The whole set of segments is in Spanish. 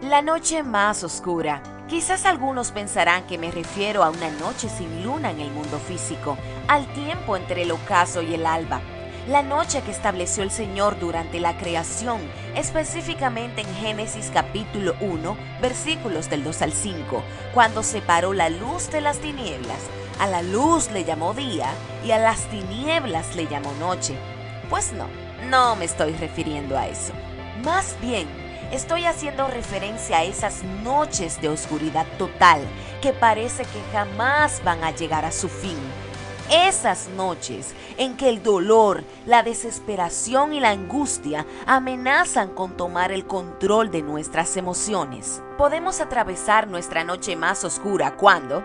La noche más oscura. Quizás algunos pensarán que me refiero a una noche sin luna en el mundo físico, al tiempo entre el ocaso y el alba. La noche que estableció el Señor durante la creación, específicamente en Génesis capítulo 1, versículos del 2 al 5, cuando separó la luz de las tinieblas. A la luz le llamó día y a las tinieblas le llamó noche. Pues no me estoy refiriendo a eso. Más bien, estoy haciendo referencia a esas noches de oscuridad total que parece que jamás van a llegar a su fin. Esas noches en que el dolor, la desesperación y la angustia amenazan con tomar el control de nuestras emociones. Podemos atravesar nuestra noche más oscura cuando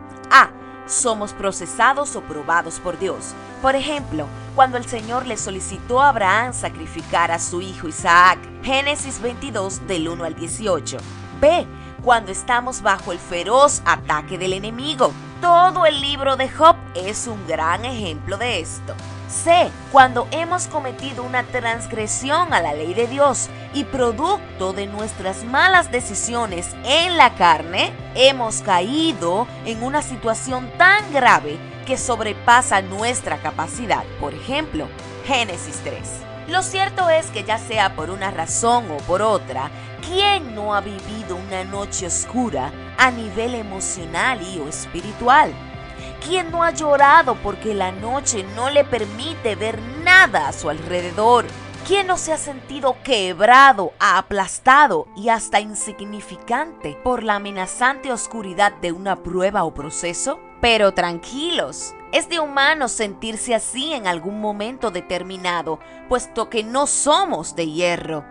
somos procesados o probados por Dios. Por ejemplo, cuando el Señor le solicitó a Abraham sacrificar a su hijo Isaac, Génesis 22 del 1 al 18. B. Cuando estamos bajo el feroz ataque del enemigo. Todo el libro de Job es un gran ejemplo de esto. C. Cuando hemos cometido una transgresión a la ley de Dios y producto de nuestras malas decisiones en la carne, hemos caído en una situación tan grave que sobrepasa nuestra capacidad. Por ejemplo, Génesis 3. Lo cierto es que ya sea por una razón o por otra, ¿quién no ha vivido una noche oscura a nivel emocional y o espiritual? ¿Quién no ha llorado porque la noche no le permite ver nada a su alrededor? ¿Quién no se ha sentido quebrado, aplastado y hasta insignificante por la amenazante oscuridad de una prueba o proceso? Pero tranquilos, es de humanos sentirse así en algún momento determinado, puesto que no somos de hierro.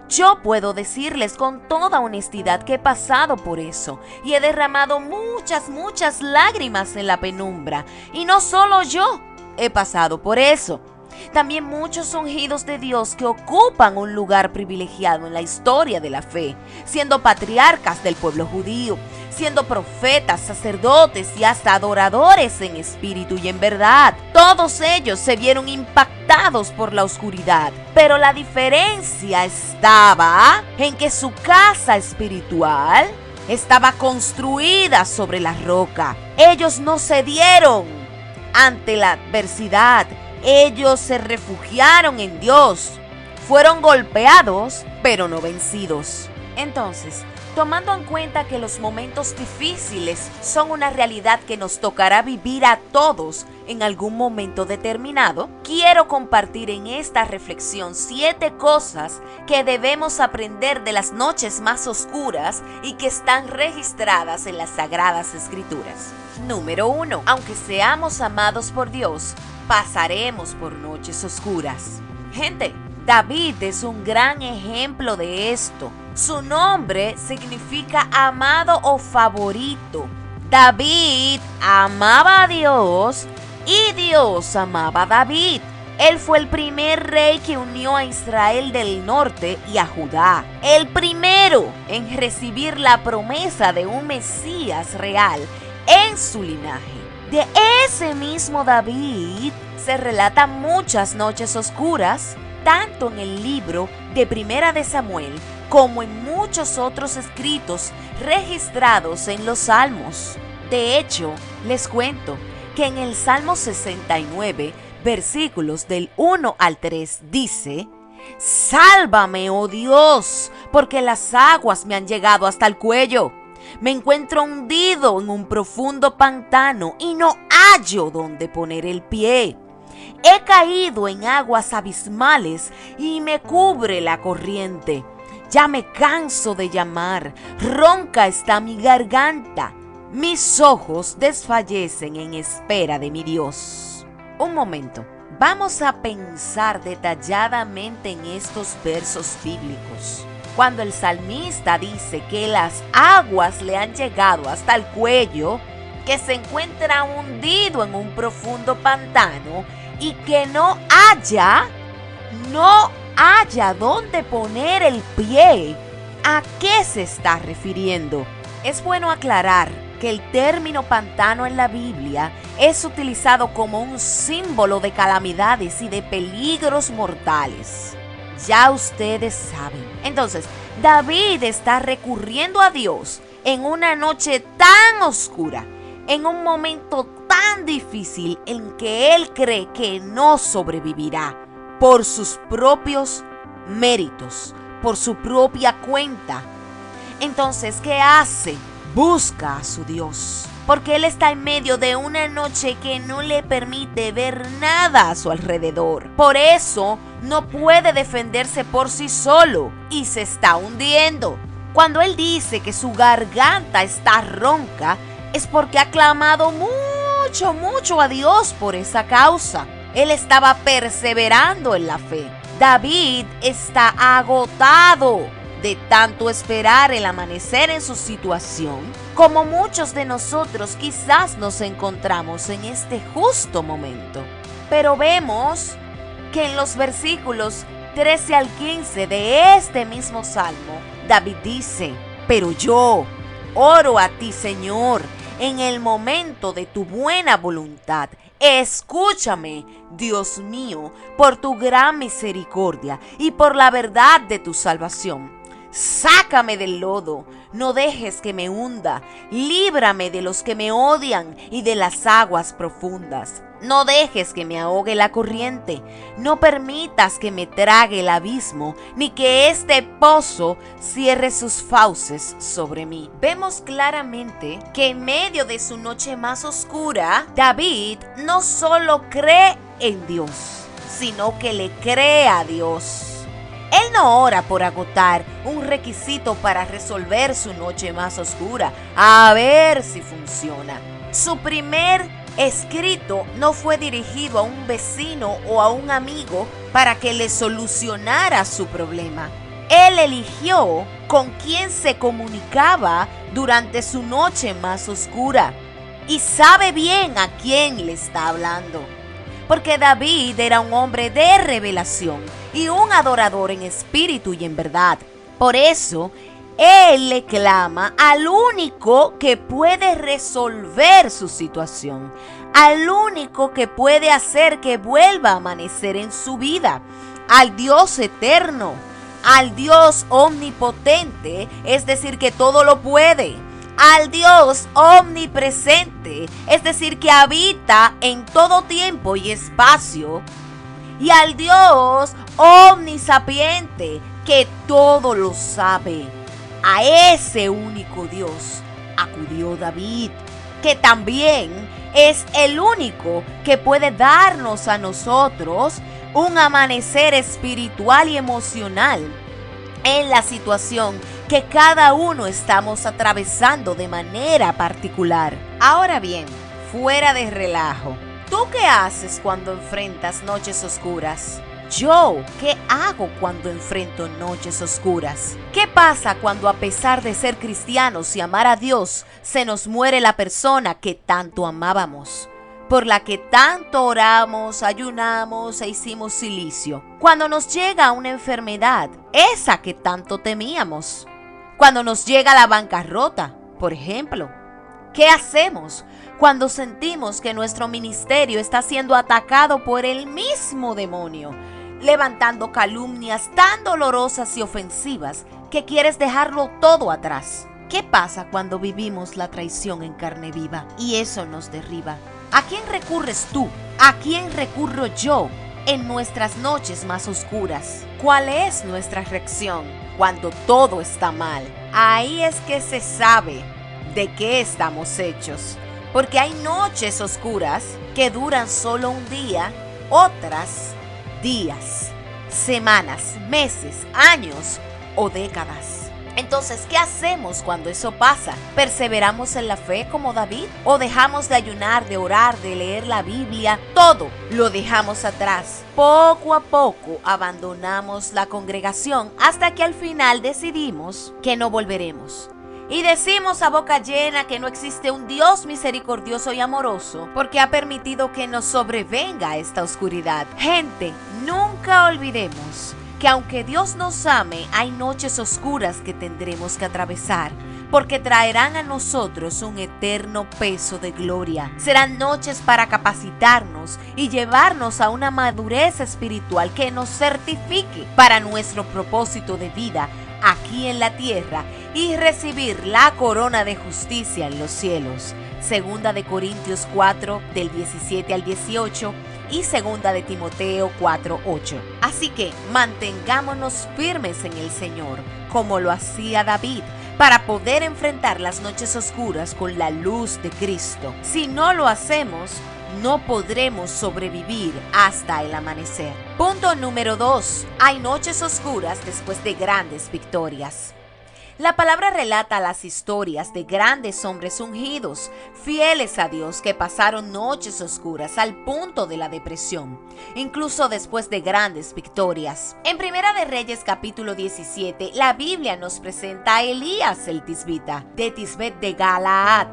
Yo puedo decirles con toda honestidad que he pasado por eso y he derramado muchas lágrimas en la penumbra. Y no solo yo he pasado por eso. También muchos ungidos de Dios que ocupan un lugar privilegiado en la historia de la fe, siendo patriarcas del pueblo judío, siendo profetas, sacerdotes y hasta adoradores en espíritu y en verdad. Todos ellos se vieron impactados por la oscuridad, pero la diferencia estaba en que su casa espiritual estaba construida sobre la roca. Ellos no cedieron ante la adversidad. Ellos se refugiaron en Dios. Fueron golpeados, pero no vencidos. Entonces, tomando en cuenta que los momentos difíciles son una realidad que nos tocará vivir a todos en algún momento determinado, quiero compartir en esta reflexión 7 cosas que debemos aprender de las noches más oscuras y que están registradas en las Sagradas Escrituras. Número 1. Aunque seamos amados por Dios, pasaremos por noches oscuras. Gente, David es un gran ejemplo de esto. Su nombre significa amado o favorito. David amaba a Dios y Dios amaba a David. Él fue el primer rey que unió a Israel del norte y a Judá. El primero en recibir la promesa de un Mesías real en su linaje. De ese mismo David se relatan muchas noches oscuras, tanto en el libro de Primera de Samuel como en muchos otros escritos registrados en los Salmos. De hecho, les cuento que en el Salmo 69, versículos del 1 al 3 dice: «Sálvame, oh Dios, porque las aguas me han llegado hasta el cuello. Me encuentro hundido en un profundo pantano y no hallo dónde poner el pie. He caído en aguas abismales y me cubre la corriente. Ya me canso de llamar, ronca está mi garganta. Mis ojos desfallecen en espera de mi Dios». Un momento, vamos a pensar detalladamente en estos versos bíblicos. Cuando el salmista dice que las aguas le han llegado hasta el cuello, que se encuentra hundido en un profundo pantano y que no haya dónde poner el pie, ¿a qué se está refiriendo? Es bueno aclarar que el término pantano en la Biblia es utilizado como un símbolo de calamidades y de peligros mortales. Ya ustedes saben. Entonces, David está recurriendo a Dios en una noche tan oscura, en un momento tan difícil en que él cree que no sobrevivirá por sus propios méritos, por su propia cuenta. Entonces, ¿qué hace? Busca a su Dios, porque él está en medio de una noche que no le permite ver nada a su alrededor. Por eso no puede defenderse por sí solo y se está hundiendo. Cuando él dice que su garganta está ronca, es porque ha clamado mucho a Dios por esa causa. Él estaba perseverando en la fe. David está agotado de tanto esperar el amanecer en su situación, como muchos de nosotros quizás nos encontramos en este justo momento. Pero vemos que en los versículos 13 al 15 de este mismo salmo, David dice: pero yo oro a ti, Señor, en el momento de tu buena voluntad. Escúchame, Dios mío, por tu gran misericordia y por la verdad de tu salvación. Sácame del lodo, no dejes que me hunda, líbrame de los que me odian y de las aguas profundas. No dejes que me ahogue la corriente, no permitas que me trague el abismo, ni que este pozo cierre sus fauces sobre mí. Vemos claramente que en medio de su noche más oscura, David no solo cree en Dios, sino que le cree a Dios. Él no ora por agotar un requisito para resolver su noche más oscura, a ver si funciona. Su primer escrito no fue dirigido a un vecino o a un amigo para que le solucionara su problema. Él eligió con quién se comunicaba durante su noche más oscura y sabe bien a quién le está hablando. Porque David era un hombre de revelación y un adorador en espíritu y en verdad. Por eso, él le clama al único que puede resolver su situación, al único que puede hacer que vuelva a amanecer en su vida, al Dios eterno, al Dios omnipotente, es decir, que todo lo puede, al Dios omnipresente, es decir, que habita en todo tiempo y espacio, y al Dios omnisapiente, que todo lo sabe. A ese único Dios acudió David, que también es el único que puede darnos a nosotros un amanecer espiritual y emocional en la situación que cada uno estamos atravesando de manera particular. Ahora bien, fuera de relajo, ¿tú qué haces cuando enfrentas noches oscuras? Yo, ¿qué hago cuando enfrento noches oscuras? ¿Qué pasa cuando, a pesar de ser cristianos y amar a Dios, se nos muere la persona que tanto amábamos, por la que tanto oramos, ayunamos e hicimos cilicio? Cuando nos llega una enfermedad, esa que tanto temíamos. Cuando nos llega la bancarrota, por ejemplo. ¿Qué hacemos cuando sentimos que nuestro ministerio está siendo atacado por el mismo demonio, levantando calumnias tan dolorosas y ofensivas que quieres dejarlo todo atrás? ¿Qué pasa cuando vivimos la traición en carne viva y eso nos derriba? ¿A quién recurres tú? ¿A quién recurro yo en nuestras noches más oscuras? ¿Cuál es nuestra reacción cuando todo está mal? Ahí es que se sabe de qué estamos hechos, porque hay noches oscuras que duran solo un día, otras días, semanas, meses, años o décadas. Entonces, ¿qué hacemos cuando eso pasa? ¿Perseveramos en la fe como David? ¿O dejamos de ayunar, de orar, de leer la Biblia? Todo lo dejamos atrás. Poco a poco abandonamos la congregación hasta que al final decidimos que no volveremos. Y decimos a boca llena que no existe un Dios misericordioso y amoroso porque ha permitido que nos sobrevenga esta oscuridad. Gente, nunca olvidemos que aunque Dios nos ame, hay noches oscuras que tendremos que atravesar, porque traerán a nosotros un eterno peso de gloria. Serán noches para capacitarnos y llevarnos a una madurez espiritual que nos certifique para nuestro propósito de vida aquí en la tierra y recibir la corona de justicia en los cielos. Segunda de Corintios 4, del 17 al 18 y segunda de Timoteo 4:8. Así que mantengámonos firmes en el Señor, como lo hacía David, para poder enfrentar las noches oscuras con la luz de Cristo. Si no lo hacemos, no podremos sobrevivir hasta el amanecer. Punto número 2. Hay noches oscuras después de grandes victorias. La palabra relata las historias de grandes hombres ungidos, fieles a Dios, que pasaron noches oscuras al punto de la depresión, incluso después de grandes victorias. En Primera de Reyes capítulo 17, la Biblia nos presenta a Elías el tisbita, de Tisbet de Galaad,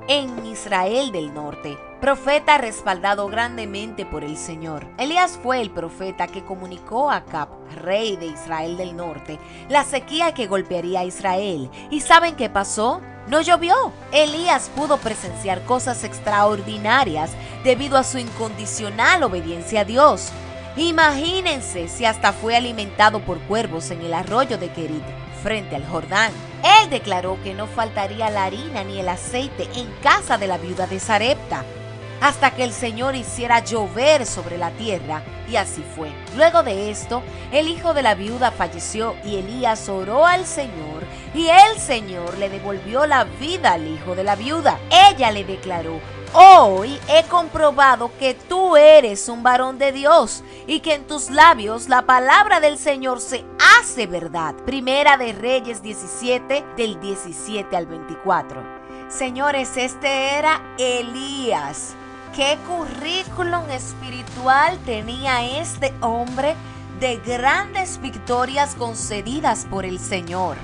en Israel del norte, profeta respaldado grandemente por el Señor. Elías fue el profeta que comunicó a Acab, rey de Israel del norte, la sequía que golpearía a Israel. ¿Y saben qué pasó? No llovió. Elías pudo presenciar cosas extraordinarias debido a su incondicional obediencia a Dios. Imagínense si hasta fue alimentado por cuervos en el arroyo de Kerit, frente al Jordán. Él declaró que no faltaría la harina ni el aceite en casa de la viuda de Sarepta, hasta que el Señor hiciera llover sobre la tierra, y así fue. Luego de esto, el hijo de la viuda falleció y Elías oró al Señor, y el Señor le devolvió la vida al hijo de la viuda. Ella le declaró: hoy he comprobado que tú eres un varón de Dios y que en tus labios la palabra del Señor se hace verdad. Primera de Reyes 17, del 17 al 24. Señores, este era Elías. ¿Qué currículum espiritual tenía este hombre de grandes victorias concedidas por el Señor?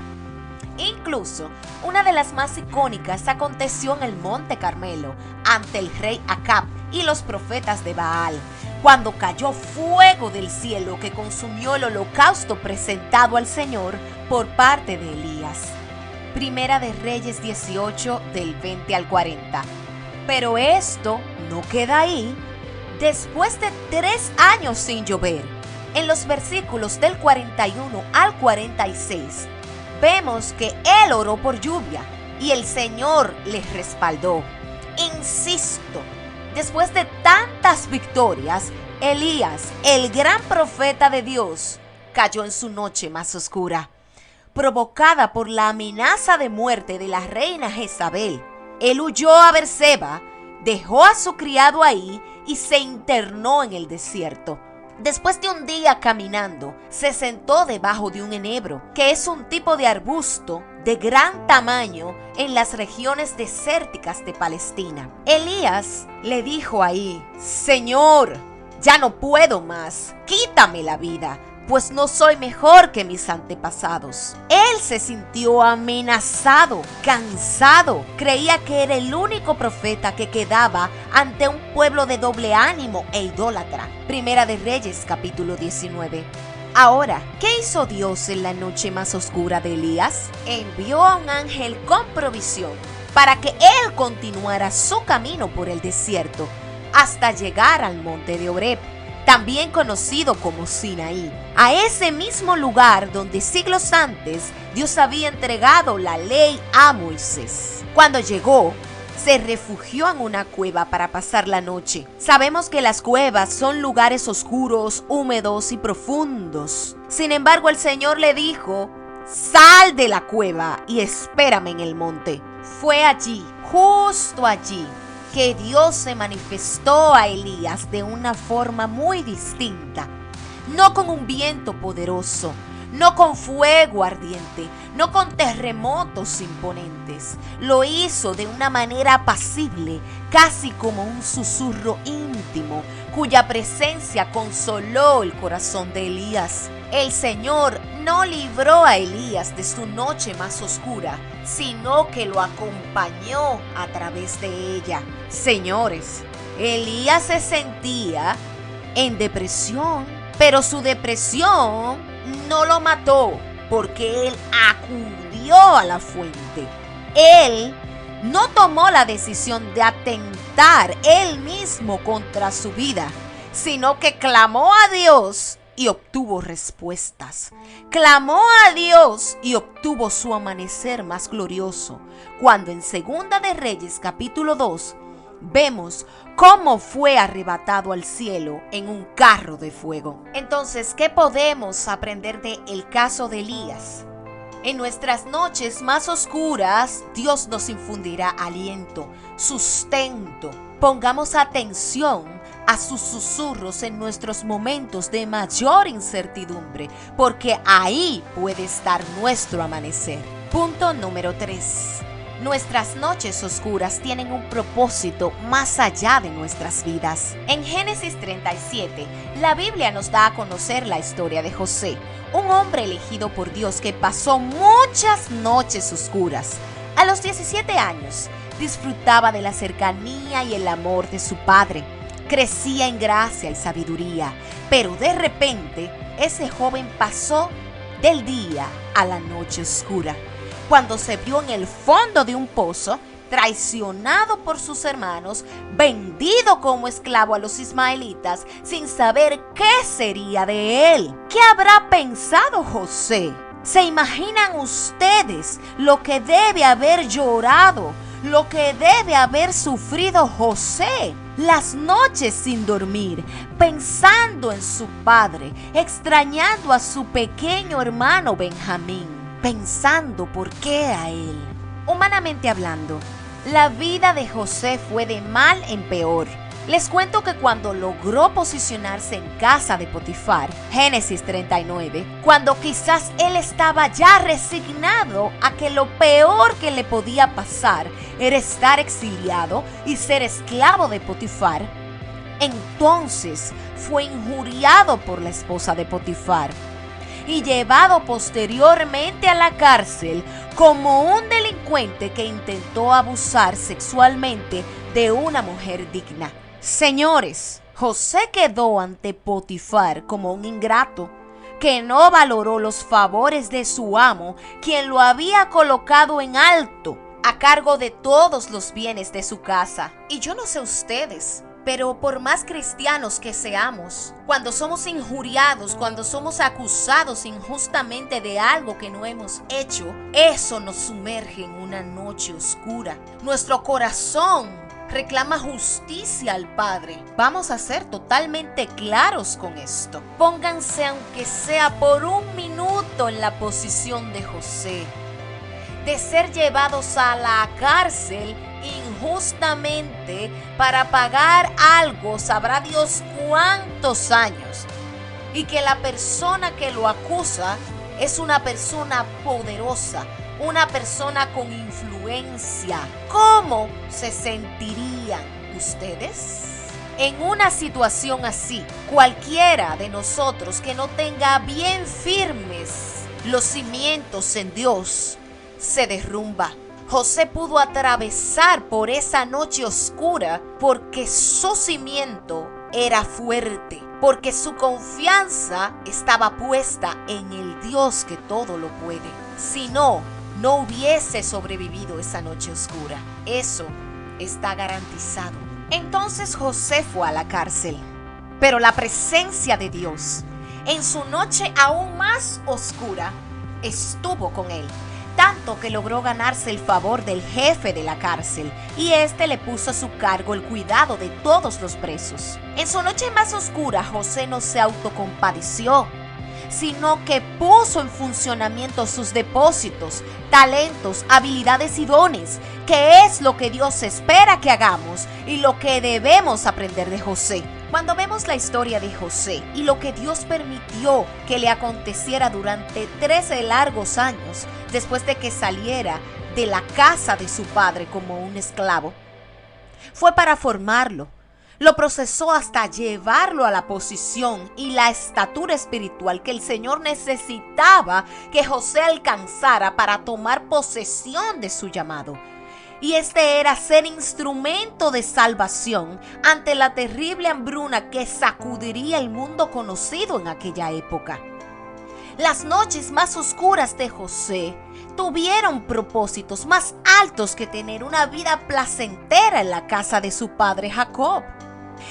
Incluso, una de las más icónicas aconteció en el Monte Carmelo, ante el rey Acab y los profetas de Baal, cuando cayó fuego del cielo que consumió el holocausto presentado al Señor por parte de Elías. Primera de Reyes 18, del 20 al 40. Pero esto no queda ahí. Después de 3 años sin llover, en los versículos del 41 al 46, vemos que él oró por lluvia y el Señor le respaldó. Insisto, después de tantas victorias, Elías, el gran profeta de Dios, cayó en su noche más oscura, provocada por la amenaza de muerte de la reina Jezabel. Él huyó a Berseba, dejó a su criado ahí y se internó en el desierto. Después de un día caminando, se sentó debajo de un enebro, que es un tipo de arbusto de gran tamaño en las regiones desérticas de Palestina. Elías le dijo ahí: Señor, ya no puedo más, quítame la vida, pues no soy mejor que mis antepasados. Él se sintió amenazado, cansado. Creía que era el único profeta que quedaba ante un pueblo de doble ánimo e idólatra. Primera de Reyes, capítulo 19. Ahora, ¿qué hizo Dios en la noche más oscura de Elías? Envió a un ángel con provisión para que él continuara su camino por el desierto hasta llegar al monte de Oreb, también conocido como Sinaí, a ese mismo lugar donde siglos antes Dios había entregado la ley a Moisés. Cuando llegó, se refugió en una cueva para pasar la noche. Sabemos que las cuevas son lugares oscuros, húmedos y profundos. Sin embargo, el Señor le dijo: sal de la cueva y espérame en el monte. Fue allí, justo allí, que Dios se manifestó a Elías de una forma muy distinta, no con un viento poderoso, no con fuego ardiente, no con terremotos imponentes. Lo hizo de una manera apacible, casi como un susurro íntimo, cuya presencia consoló el corazón de Elías. El Señor no libró a Elías de su noche más oscura, sino que lo acompañó a través de ella. Señores, Elías se sentía en depresión, pero su depresión no lo mató porque él acudió a la fuente. Él no tomó la decisión de atentar él mismo contra su vida, sino que clamó a Dios y obtuvo respuestas. Clamó a Dios y obtuvo su amanecer más glorioso, cuando en Segunda de Reyes capítulo 2 vemos cómo fue arrebatado al cielo en un carro de fuego. Entonces, ¿qué podemos aprender del caso de Elías? En nuestras noches más oscuras, Dios nos infundirá aliento, sustento. Pongamos atención a sus susurros en nuestros momentos de mayor incertidumbre, porque ahí puede estar nuestro amanecer. Punto número 3. Nuestras noches oscuras tienen un propósito más allá de nuestras vidas. En Génesis 37, la Biblia nos da a conocer la historia de José, un hombre elegido por Dios que pasó muchas noches oscuras. A los 17 años, disfrutaba de la cercanía y el amor de su padre. Crecía en gracia y sabiduría, pero de repente, ese joven pasó del día a la noche oscura, cuando se vio en el fondo de un pozo, traicionado por sus hermanos, vendido como esclavo a los ismaelitas, sin saber qué sería de él. ¿Qué habrá pensado José? ¿Se imaginan ustedes lo que debe haber llorado, lo que debe haber sufrido José? Las noches sin dormir, pensando en su padre, extrañando a su pequeño hermano Benjamín, pensando por qué a él. Humanamente hablando, la vida de José fue de mal en peor. Les cuento que cuando logró posicionarse en casa de Potifar, Génesis 39, cuando quizás él estaba ya resignado a que lo peor que le podía pasar era estar exiliado y ser esclavo de Potifar, entonces fue injuriado por la esposa de Potifar y llevado posteriormente a la cárcel como un delincuente que intentó abusar sexualmente de una mujer digna. Señores, José quedó ante Potifar como un ingrato que no valoró los favores de su amo, quien lo había colocado en alto, a cargo de todos los bienes de su casa. Y yo no sé ustedes, pero por más cristianos que seamos, cuando somos injuriados, cuando somos acusados injustamente de algo que no hemos hecho, eso nos sumerge en una noche oscura. Nuestro corazón reclama justicia al Padre. Vamos a ser totalmente claros con esto. Pónganse, aunque sea por un minuto, en la posición de José, de ser llevados a la cárcel injustamente para pagar algo, sabrá Dios cuántos años, y que la persona que lo acusa es una persona poderosa, una persona con influencia. ¿Cómo se sentirían ustedes? En una situación así, cualquiera de nosotros que no tenga bien firmes los cimientos en Dios, se derrumba. José pudo atravesar por esa noche oscura porque su cimiento era fuerte, porque su confianza estaba puesta en el Dios que todo lo puede. Si no, no hubiese sobrevivido esa noche oscura. Eso está garantizado. Entonces José fue a la cárcel, pero la presencia de Dios, en su noche aún más oscura, estuvo con él. Tanto que logró ganarse el favor del jefe de la cárcel, y este le puso a su cargo el cuidado de todos los presos. En su noche más oscura, José no se autocompadeció, sino que puso en funcionamiento sus depósitos, talentos, habilidades y dones, que es lo que Dios espera que hagamos y lo que debemos aprender de José. Cuando vemos la historia de José y lo que Dios permitió que le aconteciera durante 13 largos años después de que saliera de la casa de su padre como un esclavo, fue para formarlo. Lo procesó hasta llevarlo a la posición y la estatura espiritual que el Señor necesitaba que José alcanzara para tomar posesión de su llamado. Y este era ser instrumento de salvación ante la terrible hambruna que sacudiría el mundo conocido en aquella época. Las noches más oscuras de José tuvieron propósitos más altos que tener una vida placentera en la casa de su padre Jacob.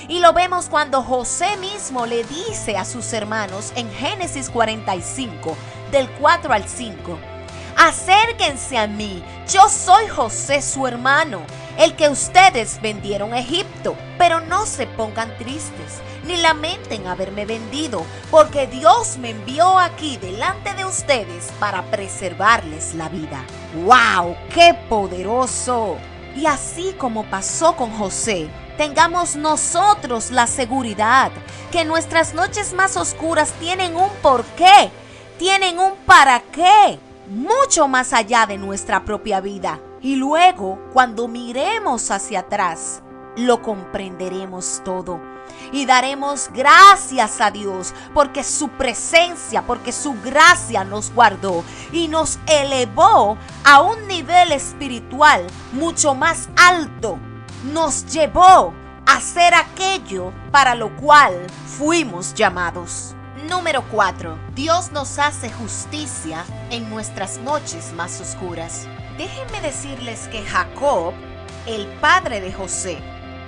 Y lo vemos cuando José mismo le dice a sus hermanos en Génesis 45, del 4 al 5, acérquense a mí, yo soy José su hermano, el que ustedes vendieron a Egipto, pero no se pongan tristes, ni lamenten haberme vendido, porque Dios me envió aquí delante de ustedes para preservarles la vida. ¡Wow! ¡Qué poderoso! Y así como pasó con José, tengamos nosotros la seguridad que nuestras noches más oscuras tienen un porqué, tienen un para qué, mucho más allá de nuestra propia vida. Y luego, cuando miremos hacia atrás, lo comprenderemos todo. Y daremos gracias a Dios porque su presencia, porque su gracia nos guardó y nos elevó a un nivel espiritual mucho más alto. Nos llevó a hacer aquello para lo cual fuimos llamados. Número 4. Dios nos hace justicia en nuestras noches más oscuras. Déjenme decirles que Jacob, el padre de José,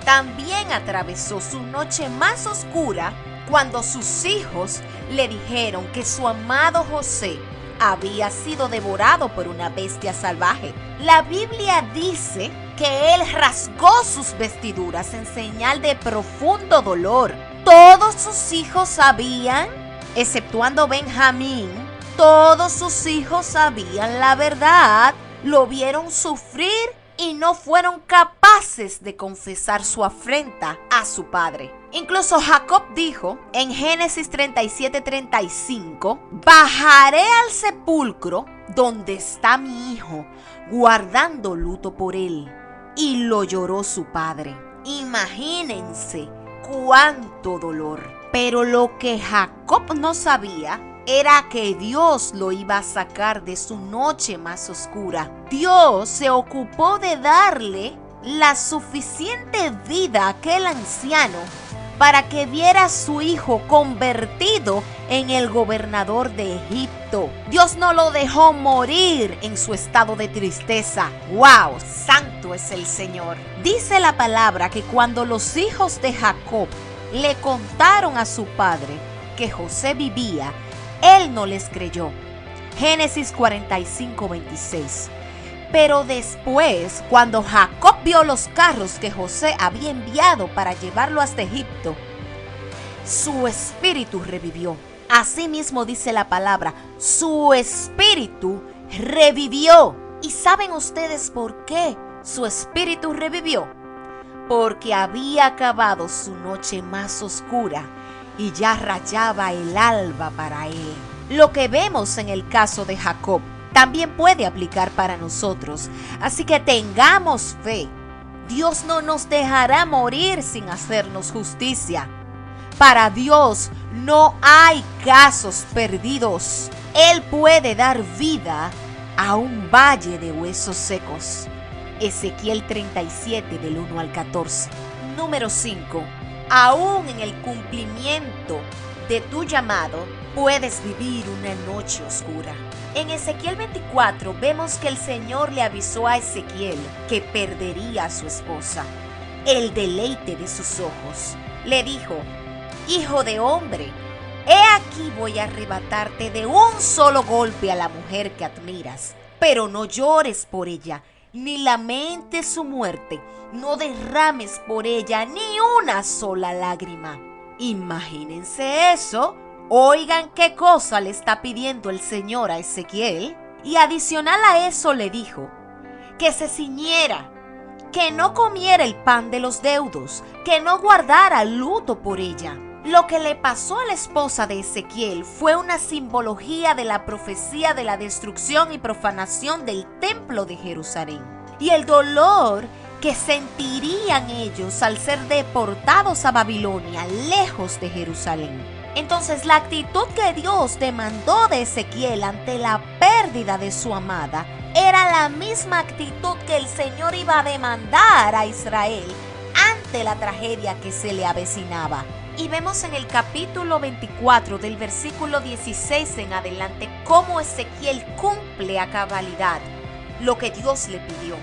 también atravesó su noche más oscura cuando sus hijos le dijeron que su amado José había sido devorado por una bestia salvaje. La Biblia dice que él rasgó sus vestiduras en señal de profundo dolor. Todos sus hijos sabían, exceptuando Benjamín, todos sus hijos sabían la verdad, lo vieron sufrir y no fueron capaces de confesar su afrenta a su padre. Incluso Jacob dijo en Génesis 37:35, bajaré al sepulcro donde está mi hijo, guardando luto por él. Y lo lloró su padre. Imagínense cuánto dolor. Pero lo que Jacob no sabía era que Dios lo iba a sacar de su noche más oscura. Dios se ocupó de darle la suficiente vida a aquel anciano para que viera a su hijo convertido en el gobernador de Egipto. Dios no lo dejó morir en su estado de tristeza. ¡Wow! Santo es el Señor. Dice la palabra que cuando los hijos de Jacob le contaron a su padre que José vivía, él no les creyó. Génesis 45:26. Pero después, cuando Jacob vio los carros que José había enviado para llevarlo hasta Egipto, su espíritu revivió. Asimismo dice la palabra, su espíritu revivió. ¿Y saben ustedes por qué su espíritu revivió? Porque había acabado su noche más oscura y ya rayaba el alba para él. Lo que vemos en el caso de Jacob también puede aplicar para nosotros. Así que tengamos fe. Dios no nos dejará morir sin hacernos justicia. Para Dios no hay casos perdidos. Él puede dar vida a un valle de huesos secos. Ezequiel 37 del 1 al 14. Número 5. Aún en el cumplimiento de tu llamado, puedes vivir una noche oscura. En Ezequiel 24 vemos que el Señor le avisó a Ezequiel que perdería a su esposa, el deleite de sus ojos. Le dijo, hijo de hombre, he aquí voy a arrebatarte de un solo golpe a la mujer que admiras, pero no llores por ella, ni lamentes su muerte, no derrames por ella ni una sola lágrima. Imagínense eso. Oigan qué cosa le está pidiendo el Señor a Ezequiel. Y adicional a eso le dijo que se ciñera, que no comiera el pan de los deudos, que no guardara luto por ella. Lo que le pasó a la esposa de Ezequiel fue una simbología de la profecía de la destrucción y profanación del templo de Jerusalén. Y el dolor que sentirían ellos al ser deportados a Babilonia, lejos de Jerusalén. Entonces la actitud que Dios demandó de Ezequiel ante la pérdida de su amada era la misma actitud que el Señor iba a demandar a Israel ante la tragedia que se le avecinaba. Y vemos en el capítulo 24 del versículo 16 en adelante cómo Ezequiel cumple a cabalidad lo que Dios le pidió.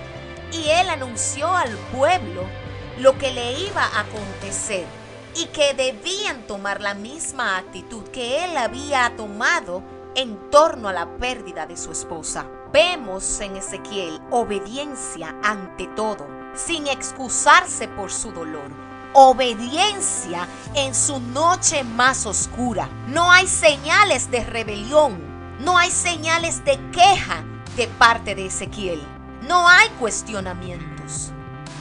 Y él anunció al pueblo lo que le iba a acontecer y que debían tomar la misma actitud que él había tomado en torno a la pérdida de su esposa. Vemos en Ezequiel obediencia ante todo, sin excusarse por su dolor. Obediencia en su noche más oscura. No hay señales de rebelión, no hay señales de queja de parte de Ezequiel. No hay cuestionamientos.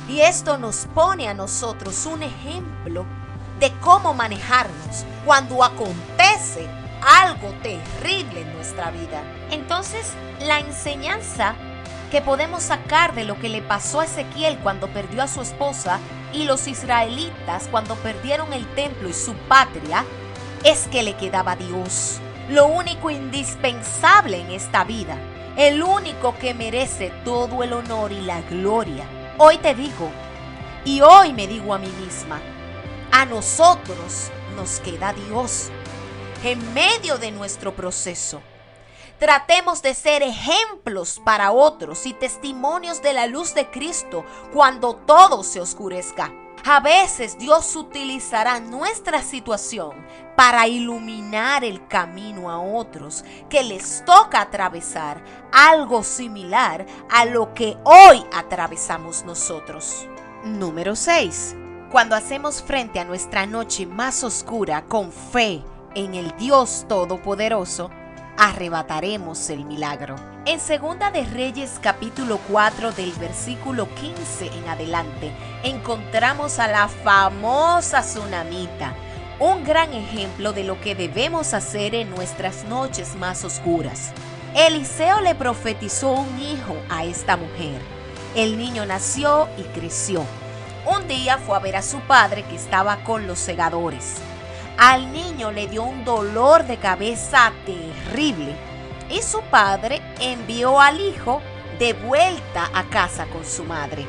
Y esto nos pone a nosotros un ejemplo de cómo manejarnos cuando acontece algo terrible en nuestra vida. Entonces, la enseñanza que podemos sacar de lo que le pasó a Ezequiel cuando perdió a su esposa y los israelitas cuando perdieron el templo y su patria es que le quedaba Dios, lo único indispensable en esta vida, el único que merece todo el honor y la gloria. Hoy te digo, y hoy me digo a mí misma, a nosotros nos queda Dios en medio de nuestro proceso. Tratemos de ser ejemplos para otros y testimonios de la luz de Cristo cuando todo se oscurezca. A veces Dios utilizará nuestra situación para iluminar el camino a otros que les toca atravesar algo similar a lo que hoy atravesamos nosotros. Número 6. Cuando hacemos frente a nuestra noche más oscura con fe en el Dios Todopoderoso, arrebataremos el milagro. En Segunda de Reyes capítulo 4 del versículo 15 en adelante encontramos a la famosa tsunamita, un gran ejemplo de lo que debemos hacer en nuestras noches más oscuras. Eliseo le profetizó un hijo a esta mujer. El niño nació y creció. Un día fue a ver a su padre que estaba con los segadores. Al niño le dio un dolor de cabeza terrible y su padre envió al hijo de vuelta a casa con su madre.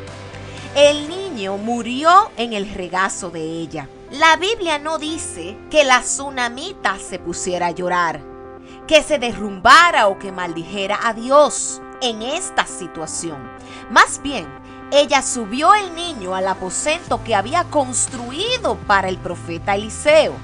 El niño murió en el regazo de ella. La Biblia no dice que la tsunamita se pusiera a llorar, que se derrumbara o que maldijera a Dios en esta situación. Más bien, ella subió el niño al aposento que había construido para el profeta Eliseo.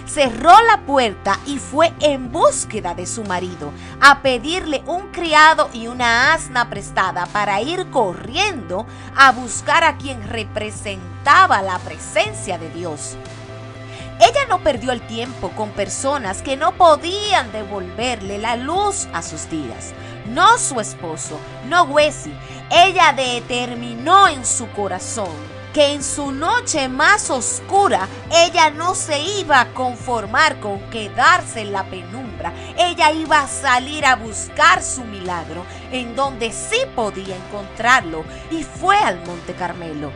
Cerró la puerta y fue en búsqueda de su marido a pedirle un criado y una asna prestada para ir corriendo a buscar a quien representaba la presencia de Dios. Ella no perdió el tiempo con personas que no podían devolverle la luz a sus días. No su esposo, no Giezi. Ella determinó en su corazón que en su noche más oscura ella no se iba a conformar con quedarse en la penumbra. Ella iba a salir a buscar su milagro en donde sí podía encontrarlo, y fue al Monte Carmelo,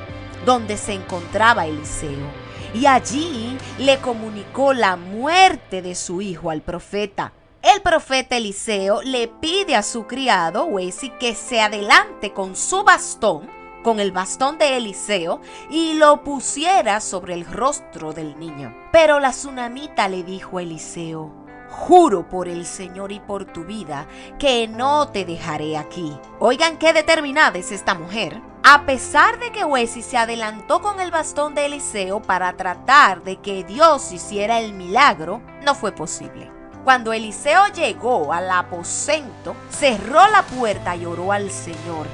donde se encontraba Eliseo, y allí le comunicó la muerte de su hijo al profeta. El profeta Eliseo le pide a su criado Giezi que se adelante con su bastón, con el bastón de Eliseo, y lo pusiera sobre el rostro del niño. Pero la tsunamita le dijo a Eliseo: juro por el Señor y por tu vida que no te dejaré aquí. Oigan qué determinada es esta mujer. A pesar de que Giezi se adelantó con el bastón de Eliseo para tratar de que Dios hiciera el milagro, no fue posible. Cuando Eliseo llegó al aposento, cerró la puerta y oró al Señor.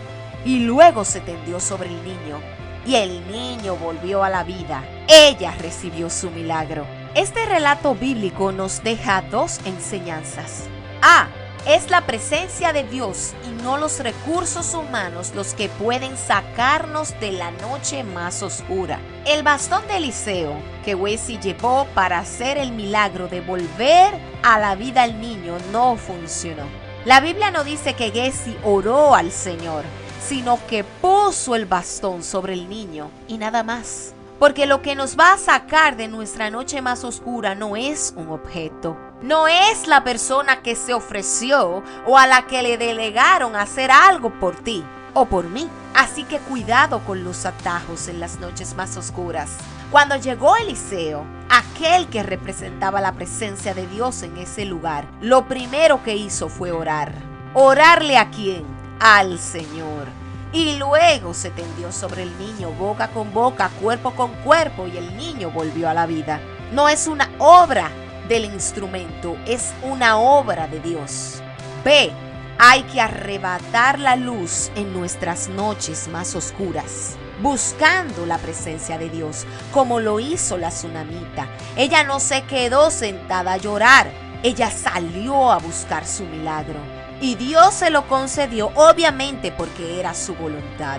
Y luego se tendió sobre el niño, y el niño volvió a la vida. Ella recibió su milagro. Este relato bíblico nos deja dos enseñanzas. A. Es la presencia de Dios y no los recursos humanos los que pueden sacarnos de la noche más oscura. El bastón de Eliseo que Giezi llevó para hacer el milagro de volver a la vida al niño no funcionó. La Biblia no dice que Giezi oró al Señor, sino que puso el bastón sobre el niño y nada más. Porque lo que nos va a sacar de nuestra noche más oscura no es un objeto, no es la persona que se ofreció o a la que le delegaron hacer algo por ti o por mí. Así que cuidado con los atajos en las noches más oscuras. Cuando llegó Eliseo, aquel que representaba la presencia de Dios en ese lugar, lo primero que hizo fue orar. ¿Orarle a quién? Al Señor. Y luego se tendió sobre el niño, boca con boca, cuerpo con cuerpo, y el niño volvió a la vida. No es una obra del instrumento, es una obra de Dios. B. Hay que arrebatar la luz en nuestras noches más oscuras, buscando la presencia de Dios, como lo hizo la tsunamita. Ella no se quedó sentada a llorar, ella salió a buscar su milagro. Y Dios se lo concedió, obviamente porque era su voluntad.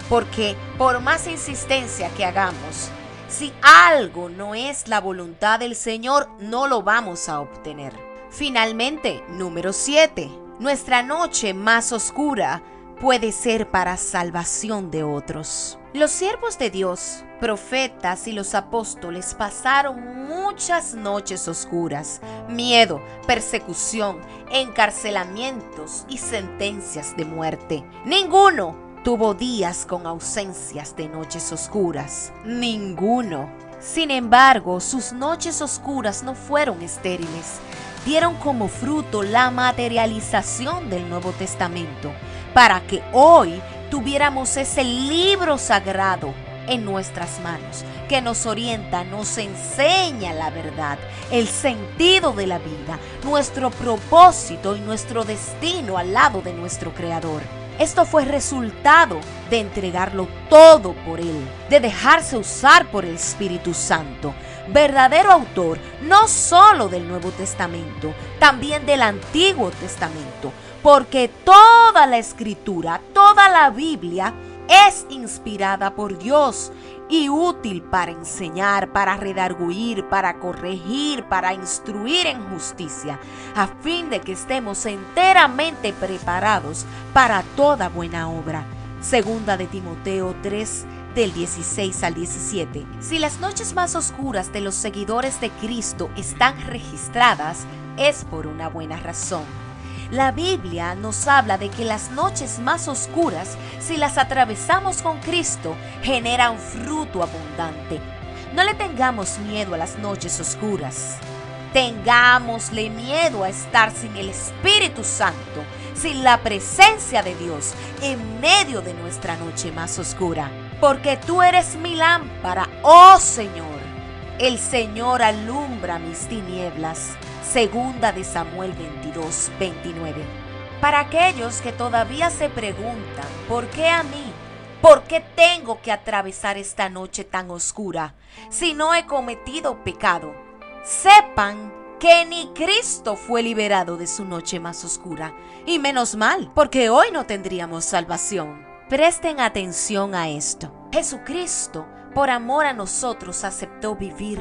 Porque por más insistencia que hagamos, si algo no es la voluntad del Señor, no lo vamos a obtener. Finalmente, número 7. Nuestra noche más oscura puede ser para salvación de otros. Los siervos de Dios, profetas y los apóstoles pasaron muchas noches oscuras, miedo, persecución, encarcelamientos y sentencias de muerte. Ninguno tuvo días con ausencias de noches oscuras. Ninguno. Sin embargo, sus noches oscuras no fueron estériles. Dieron como fruto la materialización del Nuevo Testamento, para que hoy tuviéramos ese libro sagrado en nuestras manos, que nos orienta, nos enseña la verdad, el sentido de la vida, nuestro propósito y nuestro destino al lado de nuestro Creador. Esto fue resultado de entregarlo todo por Él, de dejarse usar por el Espíritu Santo, verdadero autor no solo del Nuevo Testamento, también del Antiguo Testamento, porque toda la Escritura, toda la Biblia es inspirada por Dios y útil para enseñar, para redarguir, para corregir, para instruir en justicia, a fin de que estemos enteramente preparados para toda buena obra. Segunda de Timoteo 3, del 16 al 17. Si las noches más oscuras de los seguidores de Cristo están registradas, es por una buena razón. La Biblia nos habla de que las noches más oscuras, si las atravesamos con Cristo, generan fruto abundante. No le tengamos miedo a las noches oscuras. Tengámosle miedo a estar sin el Espíritu Santo, sin la presencia de Dios en medio de nuestra noche más oscura. Porque tú eres mi lámpara, oh Señor. El Señor alumbra mis tinieblas. Segunda de Samuel 22, 29. Para aquellos que todavía se preguntan, ¿por qué a mí? ¿Por qué tengo que atravesar esta noche tan oscura si no he cometido pecado? Sepan que ni Cristo fue liberado de su noche más oscura. Y menos mal, porque hoy no tendríamos salvación. Presten atención a esto. Jesucristo, por amor a nosotros, aceptó vivir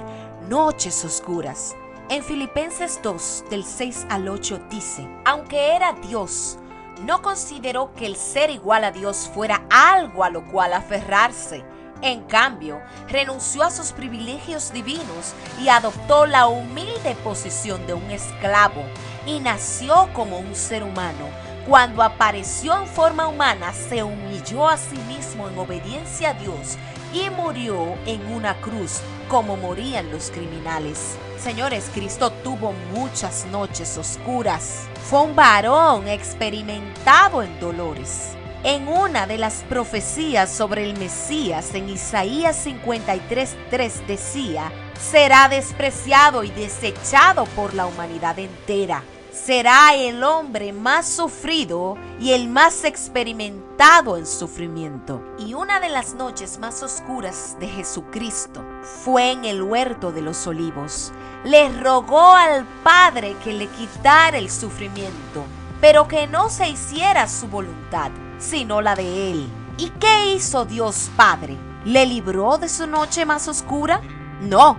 noches oscuras. En Filipenses 2, del 6 al 8 dice: aunque era Dios, no consideró que el ser igual a Dios fuera algo a lo cual aferrarse. En cambio, renunció a sus privilegios divinos y adoptó la humilde posición de un esclavo y nació como un ser humano. Cuando apareció en forma humana, se humilló a sí mismo en obediencia a Dios y murió en una cruz como morían los criminales. Señores, Cristo tuvo muchas noches oscuras. Fue un varón experimentado en dolores. En una de las profecías sobre el Mesías, en Isaías 53:3 decía: será despreciado y desechado por la humanidad entera. Será el hombre más sufrido y el más experimentado en sufrimiento. Y una de las noches más oscuras de Jesucristo fue en el huerto de los olivos. Le rogó al Padre que le quitara el sufrimiento, pero que no se hiciera su voluntad, sino la de Él. ¿Y qué hizo Dios Padre? ¿Le libró de su noche más oscura? No.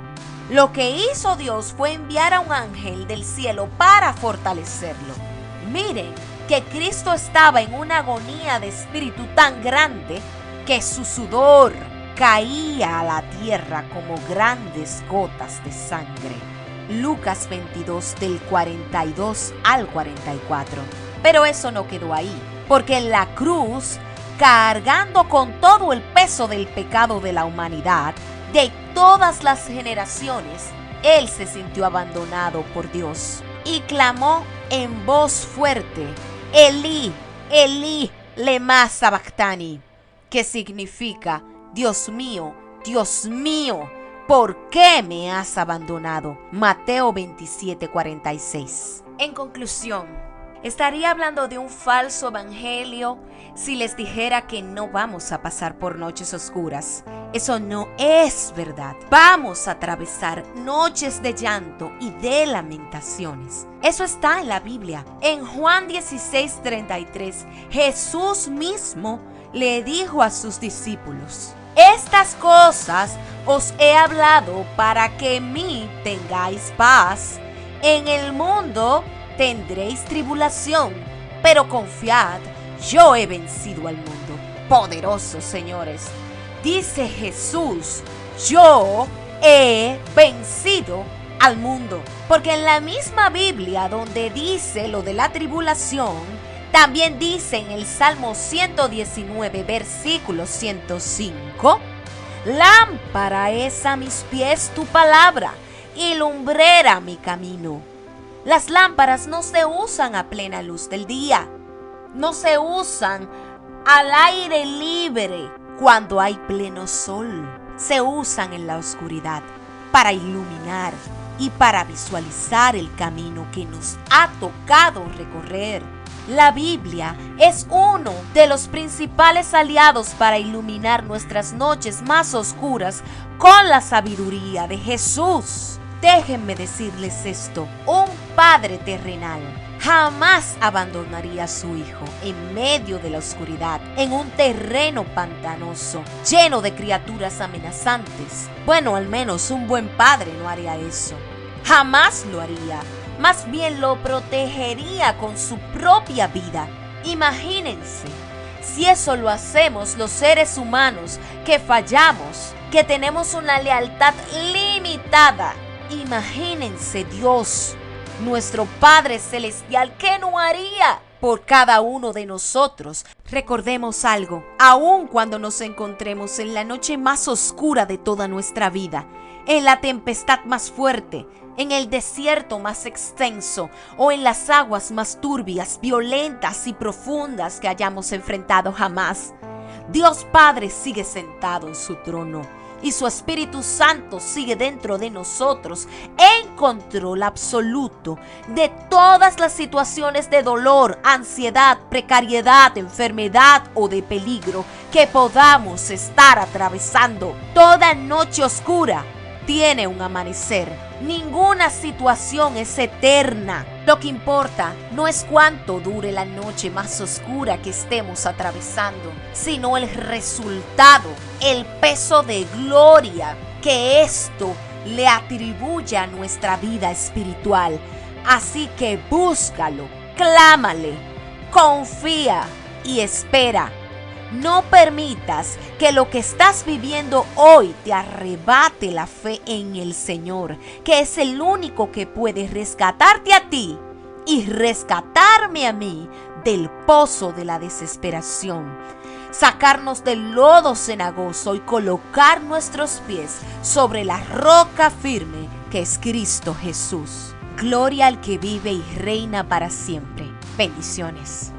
Lo que hizo Dios fue enviar a un ángel del cielo para fortalecerlo. Miren que Cristo estaba en una agonía de espíritu tan grande que su sudor caía a la tierra como grandes gotas de sangre. Lucas 22 del 42 al 44. Pero eso no quedó ahí, porque en la cruz cargando con todo el peso del pecado de la humanidad, de todas las generaciones, Él se sintió abandonado por Dios y clamó en voz fuerte: Elí, Elí, lema sabactani, que significa: Dios mío, ¿por qué me has abandonado? Mateo 27:46. En conclusión, estaría hablando de un falso evangelio si les dijera que no vamos a pasar por noches oscuras. Eso no es verdad. Vamos a atravesar noches de llanto y de lamentaciones. Eso está en la Biblia. En Juan 16:33, Jesús mismo le dijo a sus discípulos: estas cosas os he hablado para que en mí tengáis paz. En el mundo tendréis tribulación, pero confiad, yo he vencido al mundo. Poderosos, señores. Dice Jesús: yo he vencido al mundo. Porque en la misma Biblia donde dice lo de la tribulación, también dice en el Salmo 119, versículo 105: lámpara es a mis pies tu palabra y lumbrera mi camino. Las lámparas no se usan a plena luz del día, no se usan al aire libre cuando hay pleno sol. Se usan en la oscuridad para iluminar y para visualizar el camino que nos ha tocado recorrer. La Biblia es uno de los principales aliados para iluminar nuestras noches más oscuras con la sabiduría de Jesús. Déjenme decirles esto: un padre terrenal jamás abandonaría a su hijo en medio de la oscuridad, en un terreno pantanoso, lleno de criaturas amenazantes. Bueno, al menos un buen padre no haría eso. Jamás lo haría. Más bien lo protegería con su propia vida. Imagínense, si eso lo hacemos los seres humanos que fallamos, que tenemos una lealtad limitada. Imagínense Dios, nuestro Padre Celestial, ¿qué no haría por cada uno de nosotros? Recordemos algo: aun cuando nos encontremos en la noche más oscura de toda nuestra vida, en la tempestad más fuerte, en el desierto más extenso o en las aguas más turbias, violentas y profundas que hayamos enfrentado jamás, Dios Padre sigue sentado en su trono y su Espíritu Santo sigue dentro de nosotros en control absoluto de todas las situaciones de dolor, ansiedad, precariedad, enfermedad o de peligro que podamos estar atravesando. Toda noche oscura tiene un amanecer. Ninguna situación es eterna. Lo que importa no es cuánto dure la noche más oscura que estemos atravesando, sino el resultado, el peso de gloria que esto le atribuye a nuestra vida espiritual. Así que búscalo, clámale, confía y espera. No permitas que lo que estás viviendo hoy te arrebate la fe en el Señor, que es el único que puede rescatarte a ti y rescatarme a mí del pozo de la desesperación, sacarnos del lodo cenagoso y colocar nuestros pies sobre la roca firme que es Cristo Jesús. Gloria al que vive y reina para siempre. Bendiciones.